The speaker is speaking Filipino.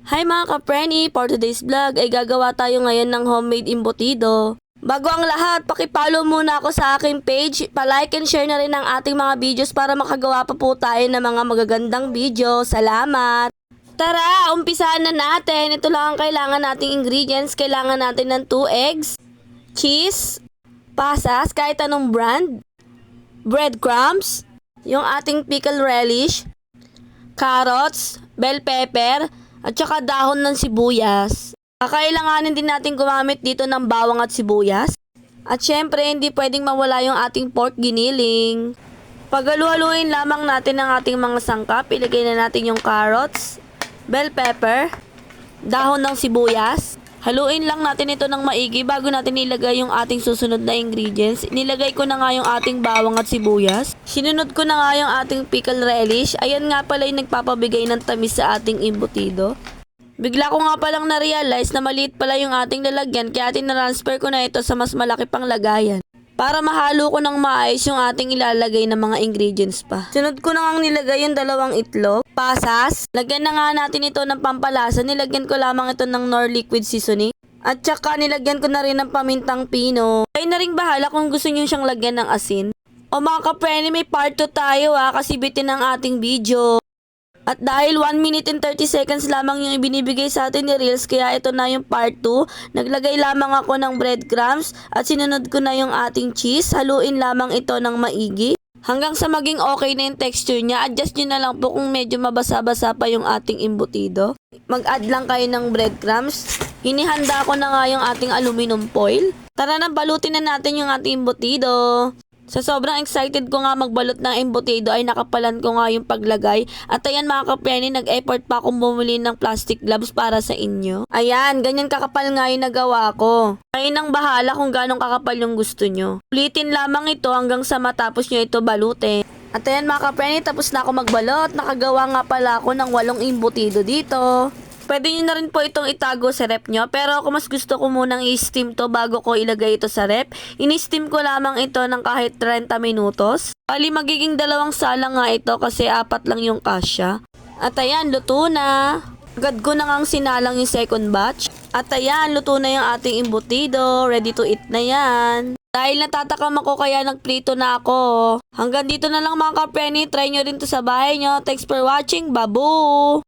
Hi mga ka-preni! For today's vlog ay gagawa tayo ngayon ng homemade embutido. Bago ang lahat, pakipollow muna ako sa aking page, pa-like and share na rin ang ating mga videos para makagawa pa po tayo ng mga magagandang video. Salamat! Tara, umpisahan na natin. Ito lang ang kailangan nating ingredients. Kailangan natin ng 2 eggs, cheese, pasas, kahit anong brand, breadcrumbs, yung ating pickle relish, carrots, bell pepper, at saka dahon ng sibuyas. Kakailanganin din natin gumamit dito ng bawang at sibuyas. At syempre, hindi pwedeng mawala yung ating pork giniling. Paghalu-haluin lamang natin ang ating mga sangkap. Ilagay na natin yung carrots, bell pepper, dahon ng sibuyas. Haluin lang natin ito ng maigi bago natin ilagay yung ating susunod na ingredients. Nilagay ko na nga yung ating bawang at sibuyas. Sinunod ko na nga yung ating pickle relish. Ayan nga pala yung nagpapabigay ng tamis sa ating embutido. Bigla ko nga palang na-realize na maliit pala yung ating lalagyan kaya tinransfer ko na ito sa mas malaki pang lagayan. Para mahalo ko ng maayos yung ating ilalagay na mga ingredients pa. Sunod ko na nga nilagay yung 2 itlog, pasas. Lagyan na nga natin ito ng pampalasa. Nilagyan ko lamang ito ng Knorr liquid seasoning. At saka nilagyan ko na rin ng pamintang pino. Kayo na rin bahala kung gusto nyo siyang lagyan ng asin. O mga ka-preni, may part 2 tayo kasi bitin ang ating video. At dahil 1 minute and 30 seconds lamang yung ibinibigay sa atin ni Reels, kaya ito na yung part 2. Naglagay lamang ako ng breadcrumbs at sinunod ko na yung ating cheese. Haluin lamang ito ng maigi hanggang sa maging okay na yung texture niya. Adjust nyo na lang po kung medyo mabasa-basa pa yung ating embutido. Mag-add lang kayo ng breadcrumbs. Hinihanda ko na nga yung ating aluminum foil. Tara na, balutin na natin yung ating embutido. Sa sobrang excited ko nga magbalot ng embutido ay nakapalan ko nga yung paglagay. At ayan mga ka-preni, nag-effort pa akong bumili ng plastic gloves para sa inyo. Ayan, ganyan kakapal nga yung nagawa ko. Kayo nang bahala kung ganong kakapal yung gusto nyo. Ulitin lamang ito hanggang sa matapos nyo ito balutin. At ayan mga ka-preni, tapos na ako magbalot. Nakagawa nga pala ako ng 8 embutido dito. Pwede nyo na rin po itong itago sa rep nyo. Pero ako mas gusto ko munang i-steam to bago ko ilagay ito sa rep. Ini-steam ko lamang ito ng kahit 30 minutos. Bali magiging 2 sala nga ito kasi 4 lang yung kasya. At ayan, luto na. Agad ko na ngang sinalang yung second batch. At ayan, luto na yung ating embutido. Ready to eat na yan. Dahil natatakam ako kaya nagprito na ako. Hanggang dito na lang mga ka-preni. Try nyo rin to sa bahay nyo. Thanks for watching. Babu!